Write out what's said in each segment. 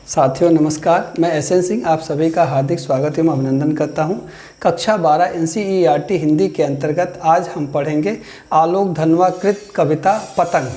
साथियों नमस्कार, मैं एस एन सिंह आप सभी का हार्दिक स्वागत एवं अभिनंदन करता हूं। कक्षा 12 NCERT हिंदी के अंतर्गत आज हम पढ़ेंगे आलोक धनवा कृत कविता पतंग।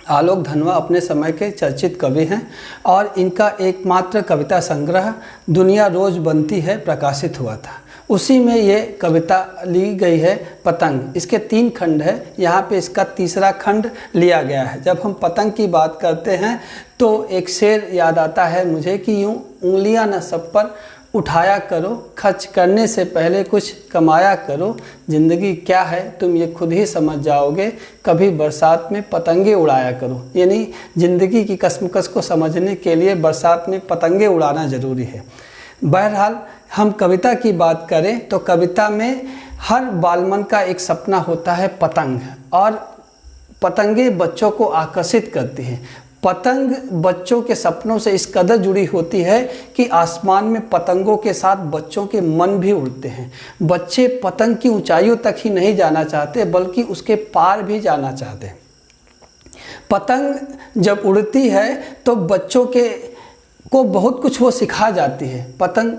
आलोक धनवा अपने समय के चर्चित कवि हैं और इनका एकमात्र कविता संग्रह दुनिया रोज़ बनती है प्रकाशित हुआ था। उसी में ये कविता ली गई है पतंग। इसके 3 खंड है, यहाँ पे इसका तीसरा खंड लिया गया है। जब हम पतंग की बात करते हैं तो एक शेर याद आता है मुझे कि यूँ उंगलियां न सब पर उठाया करो, खर्च करने से पहले कुछ कमाया करो, ज़िंदगी क्या है तुम ये खुद ही समझ जाओगे, कभी बरसात में पतंगे उड़ाया करो। यानी ज़िंदगी की कश्मकश को समझने के लिए बरसात में पतंगे उड़ाना ज़रूरी है। बहरहाल हम कविता की बात करें तो कविता में हर बालमन का एक सपना होता है पतंग, और पतंगे बच्चों को आकर्षित करती हैं। पतंग बच्चों के सपनों से इस कदर जुड़ी होती है कि आसमान में पतंगों के साथ बच्चों के मन भी उड़ते हैं। बच्चे पतंग की ऊंचाइयों तक ही नहीं जाना चाहते बल्कि उसके पार भी जाना चाहते हैं। पतंग जब उड़ती है तो बच्चों को बहुत कुछ वो सिखा जाती है। पतंग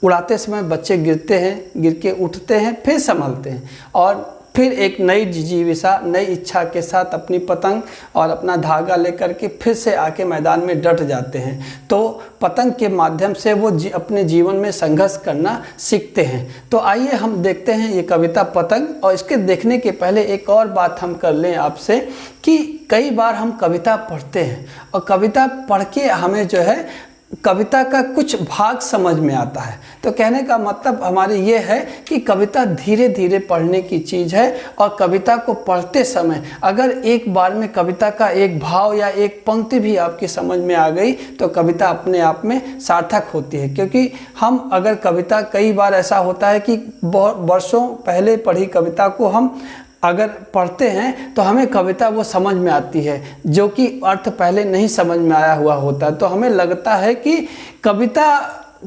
उड़ाते समय बच्चे गिरते हैं, गिर के उठते हैं, फिर संभलते हैं और फिर एक नई जिजीविषा, नई इच्छा के साथ अपनी पतंग और अपना धागा लेकर के फिर से आके मैदान में डट जाते हैं। तो पतंग के माध्यम से वो अपने जीवन में संघर्ष करना सीखते हैं। तो आइए हम देखते हैं ये कविता पतंग, और इसके देखने के पहले एक और बात हम कर लें आपसे कि कई बार हम कविता पढ़ते हैं और कविता पढ़ के हमें जो है कविता का कुछ भाग समझ में आता है। तो कहने का मतलब हमारे ये है कि कविता धीरे धीरे पढ़ने की चीज़ है, और कविता को पढ़ते समय अगर एक बार में कविता का एक भाव या एक पंक्ति भी आपकी समझ में आ गई तो कविता अपने आप में सार्थक होती है। क्योंकि हम अगर कविता, कई बार ऐसा होता है कि वर्षों पहले पढ़ी कविता को हम अगर पढ़ते हैं तो हमें कविता वो समझ में आती है जो कि अर्थ पहले नहीं समझ में आया हुआ होता है। तो हमें लगता है कि कविता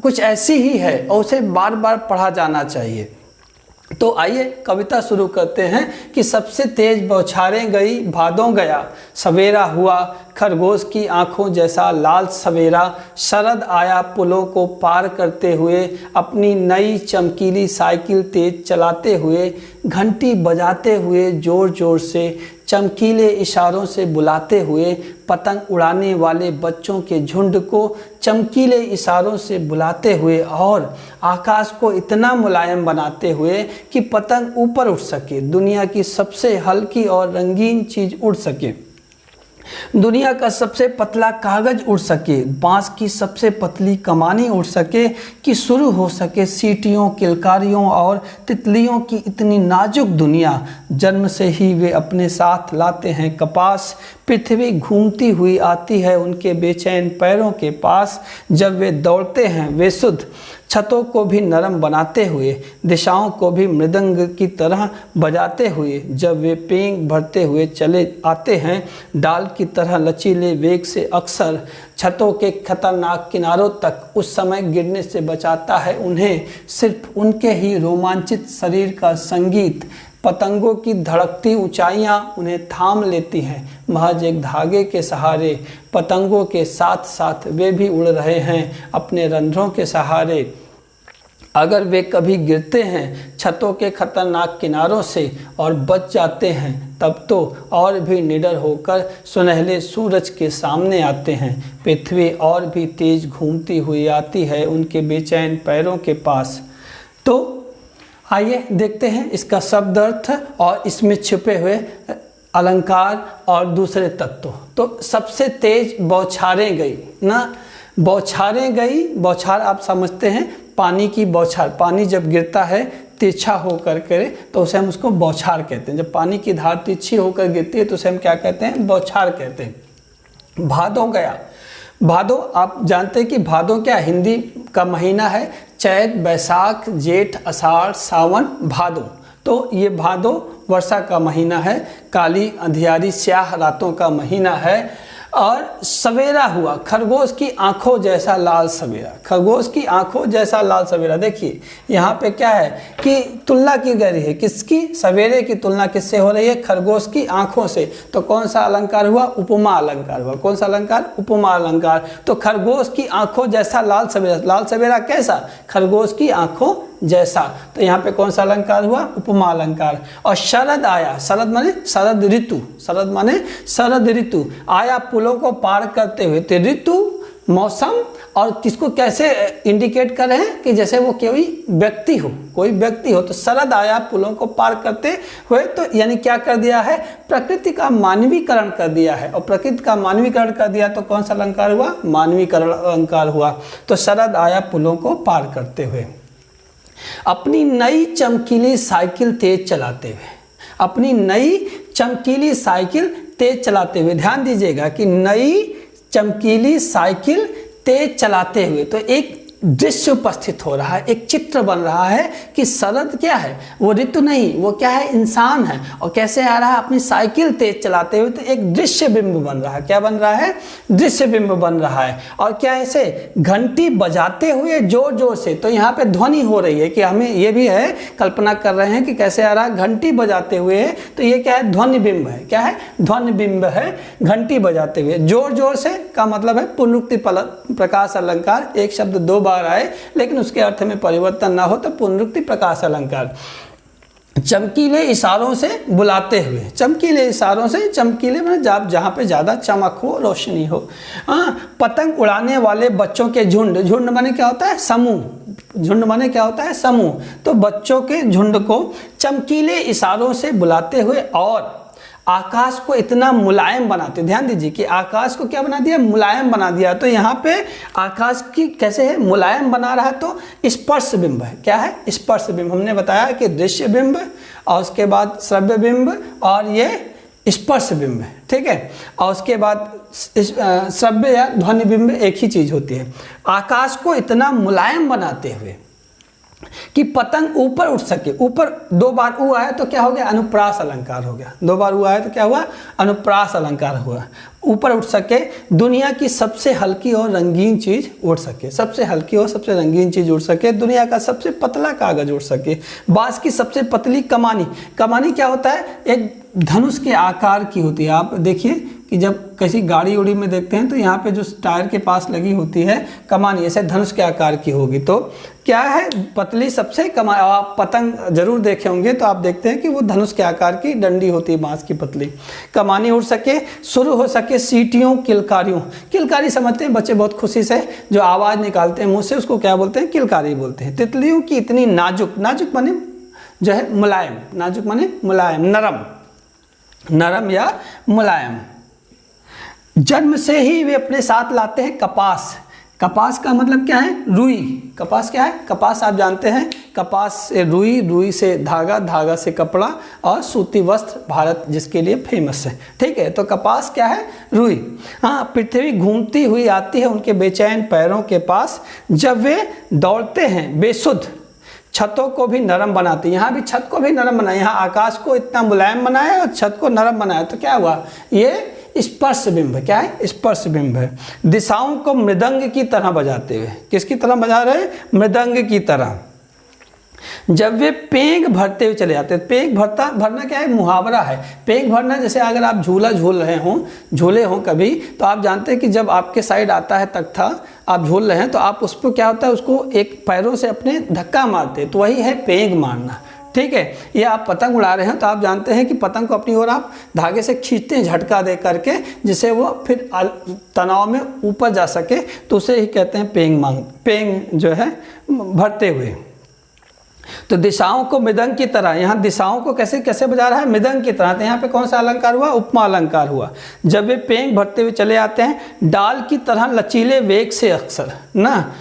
कुछ ऐसी ही है और उसे बार बार पढ़ा जाना चाहिए। तो आइए कविता शुरू करते हैं कि सबसे तेज बौछारें गई भादों गया, सवेरा हुआ खरगोश की आंखों जैसा लाल सवेरा, शरद आया पुलों को पार करते हुए, अपनी नई चमकीली साइकिल तेज चलाते हुए, घंटी बजाते हुए जोर जोर से, चमकीले इशारों से बुलाते हुए, पतंग उड़ाने वाले बच्चों के झुंड को चमकीले इशारों से बुलाते हुए और आकाश को इतना मुलायम बनाते हुए कि पतंग ऊपर उठ सके, दुनिया की सबसे हल्की और रंगीन चीज़ उड़ सके, दुनिया का सबसे पतला कागज उड़ सके, बांस की सबसे पतली कमानी उड़ सके, कि शुरू हो सके सीटियों, किलकारियों और तितलियों की इतनी नाजुक दुनिया। जन्म से ही वे अपने साथ लाते हैं कपास, पृथ्वी घूमती हुई आती है उनके बेचैन पैरों के पास। जब वे दौड़ते हैं वे शुद्ध छतों को भी नरम बनाते हुए, दिशाओं को भी मृदंग की तरह बजाते हुए, जब वे पेंग भरते हुए चले आते हैं डाल की तरह लचीले वेग से, अक्सर छतों के खतरनाक किनारों तक उस समय गिरने से बचाता है उन्हें सिर्फ उनके ही रोमांचित शरीर का संगीत। पतंगों की धड़कती ऊंचाइयां उन्हें थाम लेती हैं महज एक धागे के सहारे, पतंगों के साथ साथ वे भी उड़ रहे हैं अपने रंध्रों के सहारे। अगर वे कभी गिरते हैं छतों के खतरनाक किनारों से और बच जाते हैं तब तो और भी निडर होकर सुनहले सूरज के सामने आते हैं। पृथ्वी और भी तेज घूमती हुई आती है उनके बेचैन पैरों के पास। तो आइए देखते हैं इसका शब्द अर्थ और इसमें छिपे हुए अलंकार और दूसरे तत्व। तो सबसे तेज बौछारें गई ना, बौछारें गई, बौछार आप समझते हैं पानी की बौछार, पानी जब गिरता है तिरछा होकर के तो उसे हम उसको बौछार कहते हैं। जब पानी की धार तिरछी होकर गिरती है तो उसे हम क्या कहते हैं, बौछार कहते हैं। भादों गया, भादों आप जानते हैं कि भादों क्या हिंदी का महीना है, चैत बैसाख जेठ आषाढ़ सावन भादों। तो ये भादों वर्षा का महीना है, काली अंधियारी स्याह रातों का महीना है। और सवेरा हुआ, खरगोश की आंखों जैसा लाल सवेरा, खरगोश की आंखों जैसा लाल सवेरा। देखिए यहाँ पे क्या है कि तुलना की गई है, किसकी? सवेरे की तुलना किससे हो रही है? खरगोश की आंखों से। तो कौन सा अलंकार हुआ? उपमा अलंकार हुआ। कौन सा अलंकार? उपमा अलंकार। तो खरगोश की आंखों जैसा लाल सवेरा, लाल सवेरा कैसा? खरगोश की आंखों जैसा। तो यहाँ पे कौन सा अलंकार हुआ? उपमा अलंकार। और शरद आया, शरद माने शरद ऋतु, शरद माने शरद ऋतु आया पुलों को पार करते हुए। तो ऋतु, मौसम और किसको कैसे इंडिकेट कर रहे हैं कि जैसे वो कोई व्यक्ति हो, कोई व्यक्ति हो। तो शरद आया पुलों को पार करते हुए, तो यानी क्या कर दिया है? प्रकृति का मानवीकरण कर दिया है। और प्रकृति का मानवीकरण कर दिया तो कौन सा अलंकार हुआ? मानवीकरण अलंकार हुआ। तो शरद आया पुलों को पार करते हुए। अपनी नई चमकीली साइकिल तेज चलाते हुए, अपनी नई चमकीली साइकिल तेज चलाते हुए। ध्यान दीजिएगा कि नई चमकीली साइकिल तेज चलाते हुए, तो एक दृश्य उपस्थित हो रहा है, एक चित्र बन रहा है कि शरद क्या है? वो ऋतु नहीं, वो क्या है? इंसान है। और कैसे आ रहा है? अपनी साइकिल तेज चलाते हुए। तो एक दृश्य बिंब बन रहा है। क्या बन रहा है? दृश्य बिंब बन रहा है। और क्या ऐसे घंटी बजाते हुए जोर जोर से, तो यहाँ पे ध्वनि हो रही है कि हमें ये भी है, कल्पना कर रहे हैं कि कैसे आ रहा है? घंटी बजाते हुए। तो ये क्या है? ध्वनि बिंब है। क्या है? ध्वनि बिंब है, घंटी बजाते हुए। जोर जोर से का मतलब है पुनरुक्ति प्रकाश अलंकार। एक शब्द दो बार आए लेकिन उसके अर्थ में परिवर्तन ना हो तो पुनरुक्ति प्रकाश अलंकार। चमकीले इशारों से बुलाते हुए, चमकीले इशारों से, चमकीले में जहाँ पे ज़्यादा चमक हो, रोशनी हो। पतंग उड़ाने वाले बच्चों के झुंड, झुंड माने क्या होता है? समूह। झुंड माने क्या होता है? समूह। तो बच्चों के झुंड को चमकीले इशारों से बुलाते हुए और आकाश को इतना मुलायम बनाते। ध्यान दीजिए कि आकाश को क्या बना दिया? मुलायम बना दिया। तो यहाँ पे आकाश की कैसे है? मुलायम बना रहा है। तो स्पर्श बिंब है। क्या है? स्पर्श बिंब। हमने बताया कि दृश्य बिंब और उसके बाद श्रव्य बिंब और ये स्पर्श बिंब है। ठीक है। और उसके बाद श्रव्य या ध्वनि बिंब एक ही चीज होती है। आकाश को इतना मुलायम बनाते हुए कि पतंग ऊपर उठ सके। ऊपर दो बार ऊ आया तो क्या हो गया? अनुप्रास अलंकार हो गया। दो बार ऊ आया तो क्या हुआ? अनुप्रास अलंकार हुआ। ऊपर उठ सके, दुनिया की सबसे हल्की और रंगीन चीज उड़ सके, सबसे हल्की और सबसे रंगीन चीज उड़ सके, दुनिया का सबसे पतला कागज उड़ सके, बांस की सबसे पतली कमानी। कमानी क्या होता है? एक धनुष के आकार की होती है। आप देखिए कि जब किसी गाड़ी उड़ी में देखते हैं तो यहाँ पे जो टायर के पास लगी होती है कमानी, ऐसे धनुष के आकार की होगी। तो क्या है? पतली सबसे कमानी। आप पतंग जरूर देखे होंगे तो आप देखते हैं कि वो धनुष के आकार की डंडी होती है, बांस की पतली। कमानी उड़ सके, शुरू हो सके सीटियों, किलकारियों। किलकारी समझते हैं बच्चे बहुत खुशी से, जो आवाज़ निकालते हैं मुँह से उसको क्या बोलते हैं? किलकारी बोलते हैं। तितलियों की इतनी नाजुक, नाजुक माने जो है मुलायम, नाजुक माने मुलायम, नरम, नरम या मुलायम। जन्म से ही वे अपने साथ लाते हैं कपास। कपास का मतलब क्या है? रुई। कपास क्या है? कपास आप जानते हैं, कपास से रुई, रुई से धागा, धागा से कपड़ा और सूती वस्त्र भारत जिसके लिए फेमस है। ठीक है। तो कपास क्या है? रुई। हाँ, पृथ्वी घूमती हुई आती है उनके बेचैन पैरों के पास, जब वे दौड़ते हैं बेसुध छतों को भी नरम बनाती। यहाँ भी छत को भी नरम बनाया, यहाँ आकाश को इतना मुलायम बनाया और छत को नरम बनाया। तो क्या हुआ? ये स्पर्श बिंब। क्या है? स्पर्श बिंब है। दिशाओं को मृदंग की तरह बजाते हुए। किसकी तरह बजा रहे हैं? मृदंग की तरह। जब वे पेंग भरते हुए चले जाते हैं। पेंग भरना क्या है? मुहावरा है। पेंग भरना जैसे अगर आप झूला झूल रहे हों, झूले हों कभी, तो आप जानते हैं कि जब आपके साइड आता है तख्ता, आप झूल रहे हैं तो आप उस पर क्या होता है? उसको एक पैरों से अपने धक्का मारते हैं, तो वही है पेंग मारना। ठीक है। ये आप पतंग उड़ा रहे हैं तो आप जानते हैं कि पतंग को अपनी ओर आप धागे से खींचते हैं झटका दे करके, जिससे वो फिर तनाव में ऊपर जा सके, तो उसे ही कहते हैं पेंग। पेंग जो है भरते हुए। तो दिशाओं को मृदंग की तरह, यहाँ दिशाओं को कैसे कैसे बजा रहा है? मृदंग की तरह। तो यहाँ पे कौन सा अलंकार हुआ? उपमा अलंकार हुआ। जब वे पेंग भरते हुए चले आते हैं, डाल की तरह लचीले वेग से, अक्सर ना,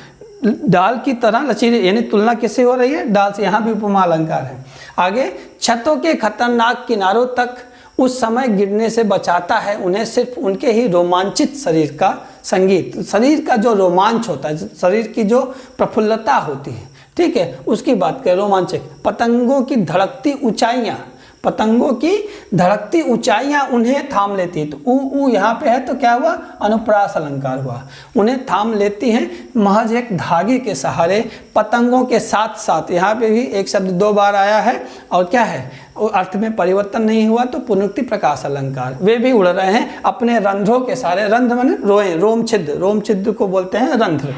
डाल की तरह लचीले, यानी तुलना किससे हो रही है? डाल से। यहाँ भी उपमा अलंकार है। आगे, छतों के खतरनाक किनारों तक उस समय गिरने से बचाता है उन्हें सिर्फ उनके ही रोमांचित शरीर का संगीत। शरीर का जो रोमांच होता है, शरीर की जो प्रफुल्लता होती है, ठीक है, उसकी बात करें, रोमांचक। पतंगों की धड़कती ऊंचाइयाँ, पतंगों की धड़कती ऊंचाइयां उन्हें थाम लेती है। तो ऊ यहाँ पे है तो क्या हुआ, अनुप्रास अलंकार हुआ। उन्हें थाम लेती हैं महज एक धागे के सहारे, पतंगों के साथ साथ। यहाँ पे भी एक शब्द 2 बार आया है और क्या है, अर्थ में परिवर्तन नहीं हुआ, तो पुनरुक्ति प्रकाश अलंकार। वे भी उड़ रहे हैं अपने रंध्रों के सहारे। रंध्र माने रोए, रोम छिद्र को बोलते हैं रंध्र।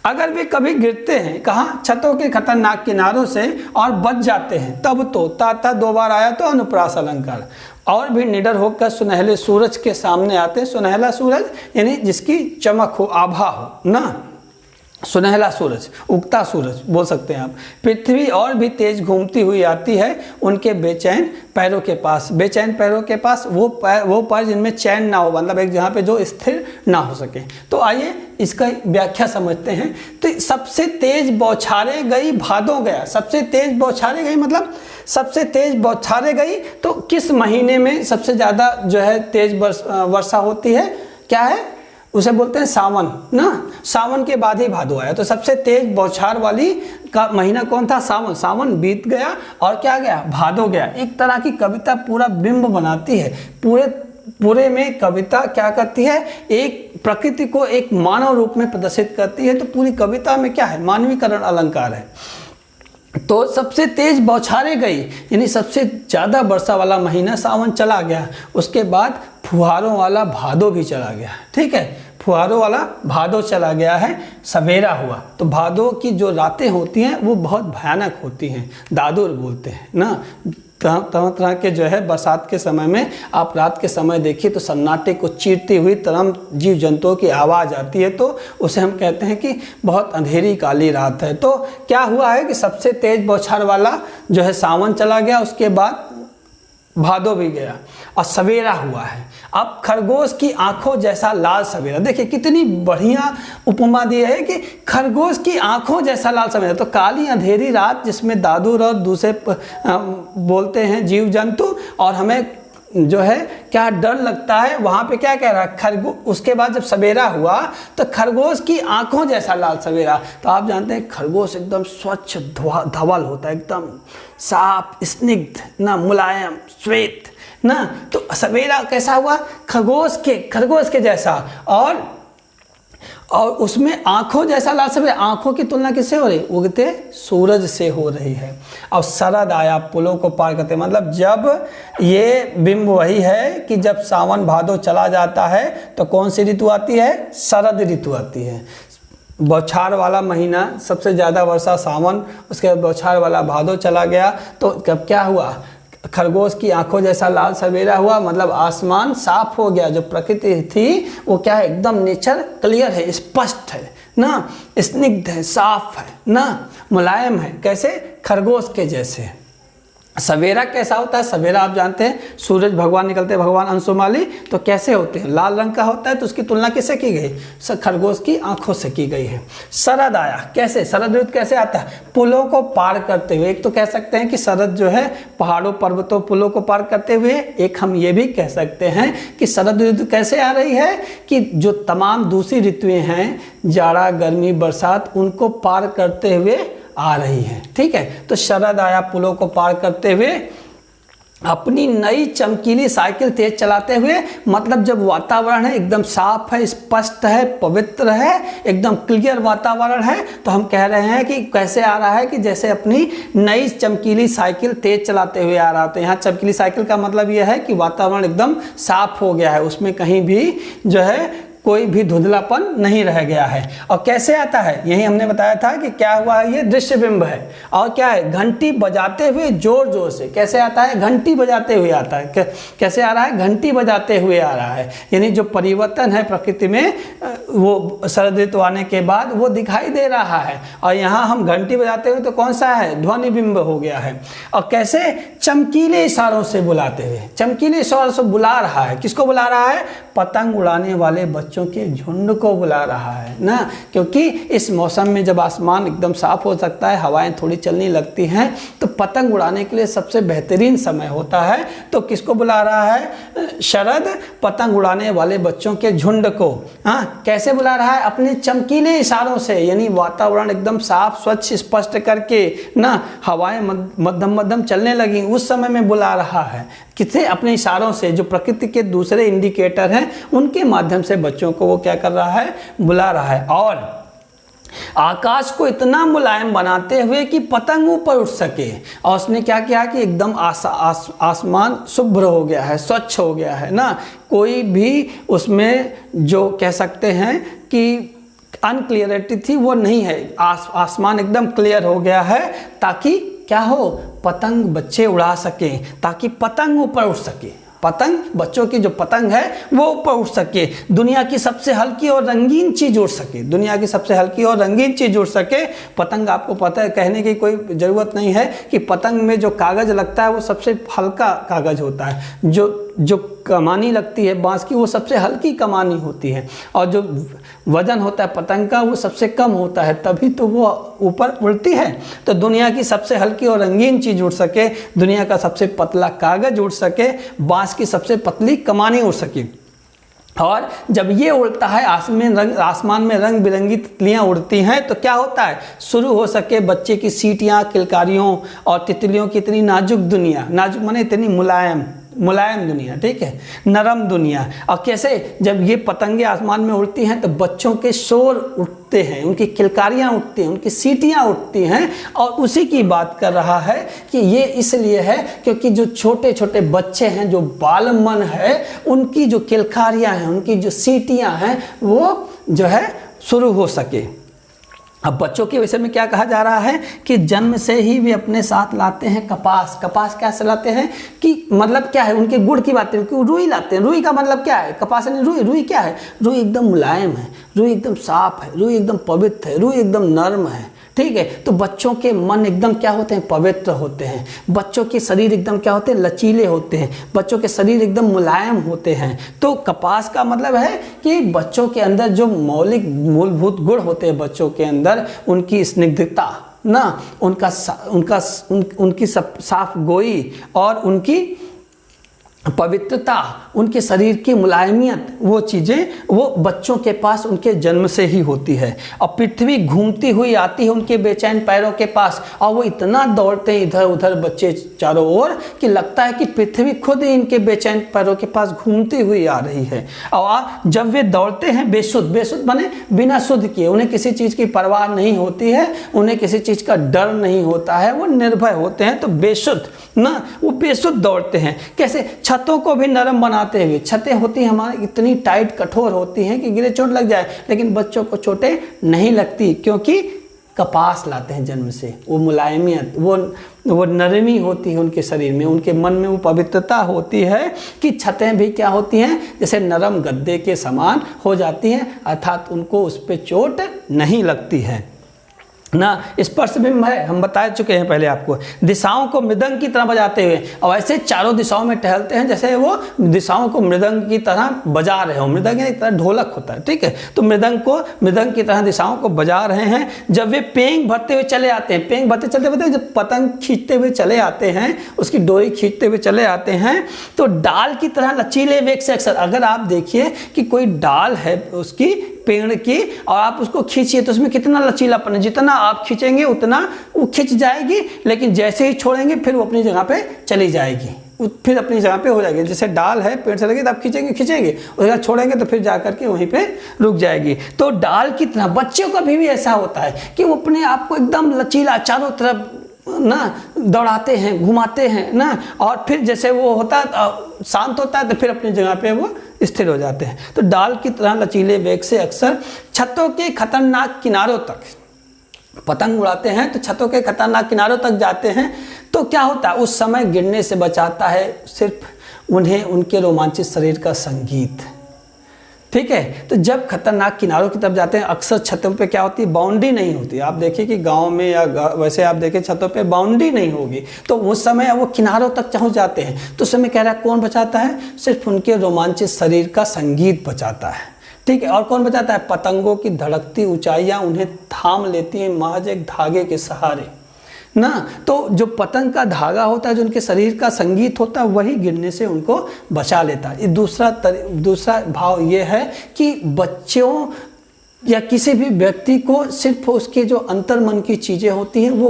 अगर वे कभी गिरते हैं कहाँ, छतों के खतरनाक किनारों से और बच जाते हैं, तब तो ता 2 बार आया तो अनुप्रास अलंकार। और भी निडर होकर सुनहले सूरज के सामने आते हैं। सुनहला सूरज यानी जिसकी चमक हो, आभा हो ना, सुनहला सूरज, उगता सूरज बोल सकते हैं आप। पृथ्वी और भी तेज घूमती हुई आती है उनके बेचैन पैरों के पास। बेचैन पैरों के पास वो पैर जिनमें चैन ना हो, मतलब एक जहाँ पे जो स्थिर ना हो सके। तो आइए इसका व्याख्या समझते हैं। तो सबसे तेज बौछारे गई भादो गया। सबसे तेज बौछारे गई मतलब सबसे तेज बौछारे गई, तो किस महीने में सबसे ज़्यादा जो है तेज वर्षा होती है, क्या है, उसे बोलते हैं सावन ना। सावन के बाद ही भादो आया, तो सबसे तेज बौछार वाली का महीना कौन था, सावन। सावन बीत गया और क्या गया, भादो गया। एक तरह की कविता पूरा बिंब बनाती है। पूरे में कविता क्या करती है, एक प्रकृति को एक मानव रूप में प्रदर्शित करती है। तो पूरी कविता में क्या है, मानवीकरण अलंकार है। तो सबसे तेज बौछारे गई यानी सबसे ज़्यादा वर्षा वाला महीना सावन चला गया। उसके बाद फुहारों वाला भादो भी चला गया। ठीक है, फुहारों वाला भादो चला गया है, सवेरा हुआ। तो भादो की जो रातें होती हैं वो बहुत भयानक होती हैं, दादुर बोलते हैं ना। तरह के जो है बरसात के समय में आप रात के समय देखिए तो सन्नाटे को चीरती हुई तमाम जीव जंतुओं की आवाज़ आती है, तो उसे हम कहते हैं कि बहुत अंधेरी काली रात है। तो क्या हुआ है कि सबसे तेज बौछार वाला जो है सावन चला गया, उसके बाद भादो भी गया और सवेरा हुआ है। अब खरगोश की आंखों जैसा लाल सवेरा, देखिए कितनी बढ़िया उपमा दी है कि खरगोश की आंखों जैसा लाल सवेरा। तो काली अंधेरी रात जिसमें दादुर और दूसरे बोलते हैं जीव जंतु, और हमें जो है क्या डर लगता है, वहाँ पे क्या कह रहा है खरगोश। उसके बाद जब सवेरा हुआ तो खरगोश की आंखों जैसा लाल सवेरा। तो आप जानते हैं खरगोश एकदम स्वच्छ धवल होता है, एकदम साफ स्निग्ध ना, मुलायम श्वेत ना। तो सवेरा कैसा हुआ, खरगोश के जैसा, और उसमें आंखों जैसा लाल सवेरा। आंखों की तुलना किससे हो रही, उगते सूरज से हो रही है। और शरद आया पुलों को पार करते, मतलब जब ये बिंब वही है कि जब सावन भादो चला जाता है तो कौन सी ऋतु आती है, शरद ऋतु आती है। बौछार वाला महीना सबसे ज़्यादा वर्षा सावन, उसके बाद बौछार वाला भादो चला गया। तो कब क्या हुआ, खरगोश की आंखों जैसा लाल सवेरा हुआ, मतलब आसमान साफ हो गया। जो प्रकृति थी वो क्या है, एकदम नेचर क्लियर है, स्पष्ट है ना, स्निग्ध है, साफ है ना, मुलायम है। कैसे, खरगोश के जैसे। सवेरा कैसा होता है, सवेरा आप जानते हैं सूरज भगवान निकलते हैं, भगवान अंशुमाली, तो कैसे होते हैं, लाल रंग का होता है। तो उसकी तुलना किससे की गई, खरगोश की आंखों से की गई है। शरद आया, कैसे, शरद ऋतु कैसे आता है, पुलों को पार करते हुए। एक तो कह सकते हैं कि शरद जो है पहाड़ों पर्वतों पुलों को पार करते हुए, एक हम ये भी कह सकते हैं कि शरद ऋतु कैसे आ रही है कि जो तमाम दूसरी ऋतुएं हैं, जाड़ा गर्मी बरसात, उनको पार करते हुए आ रही है। ठीक है, तो शरद आया पुलों को पार करते हुए, अपनी नई चमकीली साइकिल तेज चलाते हुए। मतलब जब वातावरण है एकदम साफ है, स्पष्ट है, पवित्र है, एकदम क्लियर वातावरण है, तो हम कह रहे हैं कि कैसे आ रहा है कि जैसे अपनी नई चमकीली साइकिल तेज चलाते हुए आ रहा है। तो यहाँ चमकीली साइकिल का मतलब यह है कि वातावरण एकदम साफ हो गया है, उसमें कहीं भी जो है कोई भी धुंधलापन नहीं रह गया है। और कैसे आता है, यही हमने बताया था कि क्या हुआ है, ये दृश्य बिंब है। और क्या है, घंटी बजाते हुए जोर जोर से। कैसे आता है, घंटी बजाते हुए आता है। कैसे आ रहा है, घंटी बजाते हुए आ रहा है। यानी जो परिवर्तन है प्रकृति में, वो शरद ऋतु आने के बाद वो दिखाई दे रहा है। और यहाँ हम घंटी बजाते हुए तो कौन सा है, ध्वनि बिंब हो गया है। और कैसे, चमकीले इशारों से बुलाते हुए, चमकीले इशारों से बुला रहा है। किसको बुला रहा है, पतंग उड़ाने वाले बच्चों के झुंड को बुला रहा है ना, क्योंकि इस मौसम में जब आसमान एकदम साफ हो सकता है, हवाएं थोड़ी चलने लगती हैं, तो पतंग उड़ाने के लिए सबसे बेहतरीन समय होता है। तो किसको बुला रहा है? शरद पतंग उड़ाने वाले बच्चों के झुंड को। हाँ, कैसे बुला रहा है? अपने चमकीले इशारों से, यानी वातावरण एकदम साफ स्वच्छ स्पष्ट करके ना, हवाएं मध्यम मध्यम चलने लगी, उस समय में बुला रहा है। किसे? अपने इशारों से, जो प्रकृति के दूसरे इंडिकेटर हैं उनके माध्यम से बच्चों को वो क्या कर रहा है? बुला रहा है। और आकाश को इतना मुलायम बनाते हुए कि पतंग ऊपर उठ सके। और उसने क्या किया कि एकदम आसमान शुभ्र हो गया है, स्वच्छ हो गया है ना, कोई भी उसमें जो कह सकते हैं कि अनक्लियरिटी थी वो नहीं है। आसमान एकदम क्लियर हो गया है, ताकि क्या हो? पतंग बच्चे उड़ा सकें, ताकि पतंग ऊपर उठ सके। पतंग, बच्चों की जो पतंग है वो ऊपर उठ सके, दुनिया की सबसे हल्की और रंगीन चीज उड़ सके, दुनिया की सबसे हल्की और रंगीन चीज उड़ सके। पतंग, आपको पता है, कहने की कोई ज़रूरत नहीं है कि पतंग में जो कागज़ लगता है वो सबसे हल्का कागज़ होता है। जो कमानी लगती है बांस की, वो सबसे हल्की कमानी होती है, और जो वजन होता है पतंग का वो सबसे कम होता है, तभी तो वो ऊपर उड़ती है। तो दुनिया की सबसे हल्की और रंगीन चीज़ उड़ सके, दुनिया का सबसे पतला कागज़ उड़ सके, बांस की सबसे पतली कमानी उड़ सके। और जब ये उड़ता है, आसमान में रंग बिरंगी तितलियाँ उड़ती हैं, तो क्या होता है? शुरू हो सके बच्चे की सीटियाँ, किलकारियों और तितलियों की इतनी नाजुक दुनिया, नाजुक माने इतनी मुलायम दुनिया, ठीक है, नरम दुनिया। और कैसे? जब ये पतंगे आसमान में उड़ती हैं तो बच्चों के शोर उठते हैं, उनकी किलकारियाँ उठती हैं, उनकी सीटियाँ उठती हैं। और उसी की बात कर रहा है कि ये इसलिए है क्योंकि जो छोटे छोटे बच्चे हैं, जो बालमन है, उनकी जो किलकारियाँ हैं, उनकी जो सीटियाँ हैं, वो जो है शुरू हो सके। अब बच्चों के विषय में क्या कहा जा रहा है कि जन्म से ही वे अपने साथ लाते हैं कपास। कपास कैसे लाते हैं कि मतलब क्या है? उनके गुड़ की बात है कि रुई लाते हैं। रुई का मतलब क्या है? कपास यानी रुई। रुई क्या है? रुई एकदम मुलायम है, रुई एकदम साफ है, रुई एकदम पवित्र है, रुई एकदम नर्म है, ठीक है। तो बच्चों के मन एकदम क्या होते हैं? पवित्र होते हैं। बच्चों के शरीर एकदम क्या होते हैं? लचीले होते हैं। बच्चों के शरीर एकदम मुलायम होते हैं। तो कपास का मतलब है कि बच्चों के अंदर जो मूलभूत गुण होते हैं, बच्चों के अंदर उनकी स्निग्धता ना, उनकी साफ गोई और उनकी पवित्रता, उनके शरीर की मुलायमियत, वो चीज़ें वो बच्चों के पास उनके जन्म से ही होती है। और पृथ्वी घूमती हुई आती है उनके बेचैन पैरों के पास, और वो इतना दौड़ते हैं इधर उधर बच्चे चारों ओर कि लगता है कि पृथ्वी खुद ही इनके बेचैन पैरों के पास घूमती हुई आ रही है। और जब वे दौड़ते हैं बेसुध बने बिना शुद्ध किए, उन्हें किसी चीज़ की परवाह नहीं होती है, उन्हें किसी चीज़ का डर नहीं होता है, वो निर्भय होते हैं, तो बेसुध ना, वो बेसुध दौड़ते हैं। कैसे? छतों को भी नरम बनाते हुए। छतें होती हैं हमारी इतनी टाइट कठोर होती हैं कि गिरे चोट लग जाए, लेकिन बच्चों को चोटें नहीं लगती, क्योंकि कपास लाते हैं जन्म से। वो मुलायमियत, वो नरमी होती है उनके शरीर में, उनके मन में वो पवित्रता होती है कि छतें भी क्या होती हैं? जैसे नरम गद्दे के समान हो जाती हैं, अर्थात उनको उस पर चोट नहीं लगती है ना। स्पर्श भी हम बता चुके हैं पहले आपको। दिशाओं को मृदंग की तरह बजाते हुए, और ऐसे चारों दिशाओं में टहलते हैं जैसे वो दिशाओं को मृदंग की तरह बजा रहे हो। मृदंग एक तरह ढोलक होता है, ठीक है। तो मृदंग की तरह दिशाओं को बजा रहे हैं। जब वे पेंग भरते हुए चले आते हैं, पेंग भरते चलते भरते जब पतंग खींचते हुए चले आते हैं, उसकी डोरी खींचते हुए चले आते हैं, तो डाल की तरह लचीले वेग से, अक्सर अगर आप देखिए कि कोई डाल है उसकी पेड़ की और आप उसको खींचिए तो उसमें कितना लचीलापन है, जितना आप खींचेंगे उतना वो खिंच जाएगी, लेकिन जैसे ही छोड़ेंगे फिर वो अपनी जगह पे चली जाएगी, फिर अपनी जगह पे हो जाएगी। जैसे डाल है पेड़ से लगे तो आप खींचेंगे उसके बाद छोड़ेंगे तो फिर जा करके वहीं पे रुक जाएगी। तो डाल की तरह बच्चों का भी ऐसा होता है कि वो अपने आप को एकदम लचीला चारों तरफ ना दौड़ाते हैं, घुमाते हैं ना, और फिर जैसे वो होता है शांत होता है तो फिर अपनी जगह पे वो स्थिर हो जाते हैं। तो डाल की तरह लचीले वेग से अक्सर छतों के खतरनाक किनारों तक पतंग उड़ाते हैं, तो छतों के खतरनाक किनारों तक जाते हैं। तो क्या होता है? उस समय गिरने से बचाता है सिर्फ उन्हें उनके रोमांचित शरीर का संगीत। ठीक है। तो जब खतरनाक किनारों की तरफ जाते हैं, अक्सर छतों पे क्या होती है, बाउंड्री नहीं होती। आप देखिए कि गांव में या वैसे आप देखिए छतों पे बाउंड्री नहीं होगी, तो उस समय वो किनारों तक पहुंच जाते हैं। तो उस समय कह रहा है कौन बचाता है, सिर्फ उनके रोमांचित शरीर का संगीत बचाता है, ठीक है। और कौन बचाता है, पतंगों की धड़कती ऊंचाइयां उन्हें थाम लेती हैं महज एक धागे के सहारे ना। तो जो पतंग का धागा होता है, जो उनके शरीर का संगीत होता है, वही गिरने से उनको बचा लेता है। दूसरा भाव ये है कि बच्चों या किसी भी व्यक्ति को सिर्फ उसके जो अंतर्मन की चीज़ें होती हैं वो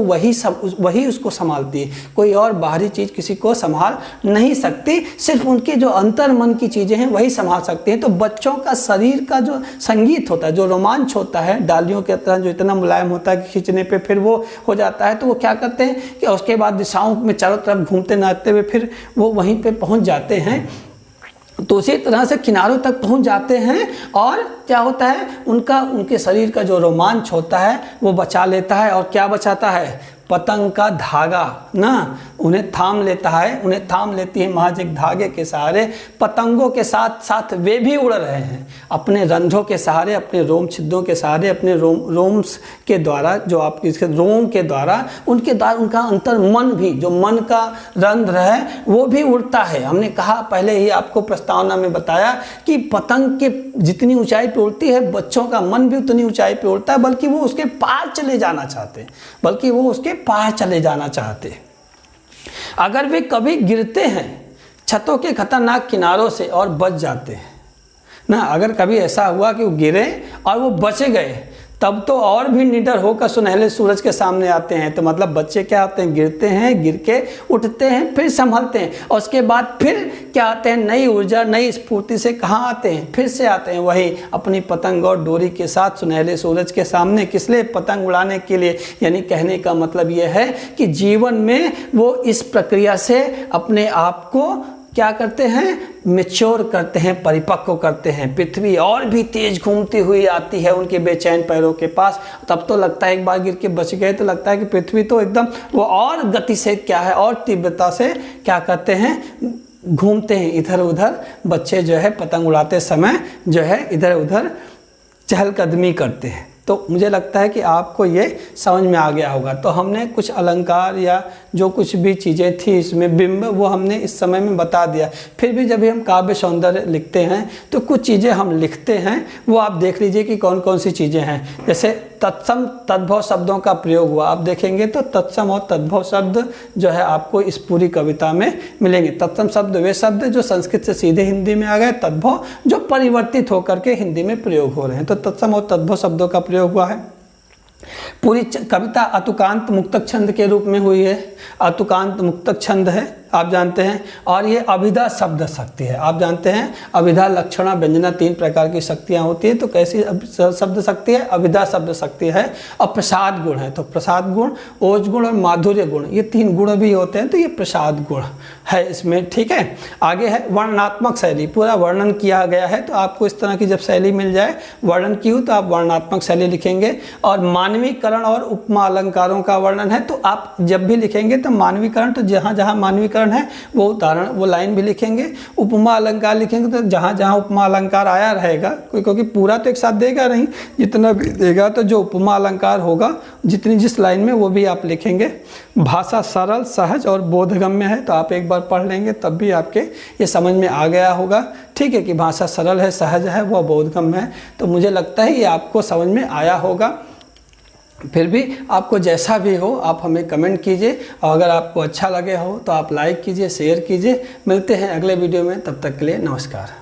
वही उसको संभालती है। कोई और बाहरी चीज़ किसी को संभाल नहीं सकती, सिर्फ उनके जो अंतर्मन की चीज़ें हैं वही संभाल सकती हैं। तो बच्चों का शरीर का जो संगीत होता है, जो रोमांच होता है, डालियों के तरह जो इतना मुलायम होता है कि खींचने पे फिर वो हो जाता है, तो वो क्या करते हैं कि उसके बाद दिशाओं में चारों तरफ घूमते नाचते हुए फिर वो वहीं पर पहुँच जाते हैं। तो उसी तरह से किनारों तक पहुंच जाते हैं और क्या होता है, उनके शरीर का जो रोमांच होता है वो बचा लेता है। और क्या बचाता है, पतंग का धागा ना, उन्हें थाम लेता है, उन्हें थाम लेती है महज एक धागे के सहारे। पतंगों के साथ साथ वे भी उड़ रहे हैं अपने रंध्रों के सहारे, अपने रोम छिद्रों के सहारे, अपने रोम्स के द्वारा, जो आपके रोम के द्वारा, उनके द्वारा उनका अंतर मन भी, जो मन का रंध्र है वो भी उड़ता है। हमने कहा पहले ही आपको प्रस्तावना में बताया कि पतंग के जितनी ऊंचाई पे उड़ती है, बच्चों का मन भी उतनी ऊंचाई पे उड़ता है, बल्कि वो उसके पार चले जाना चाहते हैं, अगर वे कभी गिरते हैं छतों के खतरनाक किनारों से और बच जाते हैं ना, अगर कभी ऐसा हुआ कि वो गिरे और वो बच गए, तब तो और भी निडर होकर सुनहले सूरज के सामने आते हैं। तो मतलब बच्चे क्या होते हैं, गिरते हैं, गिर के उठते हैं, फिर संभलते हैं, और उसके बाद फिर क्या आते हैं, नई ऊर्जा नई स्फूर्ति से कहाँ आते हैं, फिर से आते हैं वही अपनी पतंग और डोरी के साथ सुनहले सूरज के सामने। किस लिए, पतंग उड़ाने के लिए। यानी कहने का मतलब यह है कि जीवन में वो इस प्रक्रिया से अपने आप को क्या करते हैं, मैच्योर करते हैं, परिपक्व करते हैं। पृथ्वी और भी तेज घूमती हुई आती है उनके बेचैन पैरों के पास, तब तो लगता है एक बार गिर के बच गए तो लगता है कि पृथ्वी तो एकदम वो और गति से क्या है, और तीव्रता से क्या करते हैं, घूमते हैं इधर उधर। बच्चे जो है पतंग उड़ाते समय जो है इधर उधर चहलकदमी करते हैं। तो मुझे लगता है कि आपको ये समझ में आ गया होगा। तो हमने कुछ अलंकार या जो कुछ भी चीज़ें थी इसमें बिंब, वो हमने इस समय में बता दिया। फिर भी जब भी हम काव्य सौंदर्य लिखते हैं तो कुछ चीज़ें हम लिखते हैं, वो आप देख लीजिए कि कौन कौन सी चीज़ें हैं। जैसे तत्सम तद्भव शब्दों का प्रयोग हुआ, आप देखेंगे तो तत्सम और तद्भव शब्द जो है आपको इस पूरी कविता में मिलेंगे। तत्सम शब्द वे शब्द जो संस्कृत से सीधे हिंदी में आ गए, तद्भव जो परिवर्तित होकर के हिंदी में प्रयोग हो रहे हैं। तो तत्सम और तद्भव शब्दों का प्रयोग हुआ है। पूरी कविता अतुकांत मुक्तक छंद के रूप में हुई है। अतुकांत मुक्तक छंद है, आप जानते हैं। और ये अभिधा शब्द शक्ति है, आप जानते हैं अभिधा लक्षणा व्यंजना 3 प्रकार की शक्तियाँ होती है। तो कैसी शब्द शक्ति है, अभिधा शब्द शक्ति है। और प्रसाद गुण है, तो प्रसाद गुण, ओज गुण और माधुर्य गुण, ये 3 गुण भी होते हैं, तो ये प्रसाद गुण है इसमें, ठीक है। आगे है वर्णनात्मक शैली, पूरा वर्णन किया गया है। तो आपको इस तरह की जब शैली मिल जाए वर्णन की हो तो आप वर्णनात्मक शैली लिखेंगे। और मानवीकरण और उपमा अलंकारों का वर्णन है, तो आप जब भी लिखेंगे तो मानवीकरण, तो जहाँ जहाँ मानवीकरण है वो उदाहरण, वो लाइन भी लिखेंगे। उपमा अलंकार लिखेंगे तो जहाँ जहाँ उपमा अलंकार आया रहेगा, क्योंकि पूरा तो एक साथ देगा नहीं, जितना भी देगा तो जो उपमा अलंकार होगा जितनी जिस लाइन में वो भी आप लिखेंगे। भाषा सरल सहज और बोधगम्य है, तो आप एक बार पढ़ लेंगे तब भी आपके ये समझ में आ गया होगा, ठीक है, कि भाषा सरल है, सहज है, वह बोधगम्य है। तो मुझे लगता है ये आपको समझ में आया होगा। फिर भी आपको जैसा भी हो आप हमें कमेंट कीजिए, और अगर आपको अच्छा लगे हो तो आप लाइक कीजिए, शेयर कीजिए। मिलते हैं अगले वीडियो में, तब तक के लिए नमस्कार।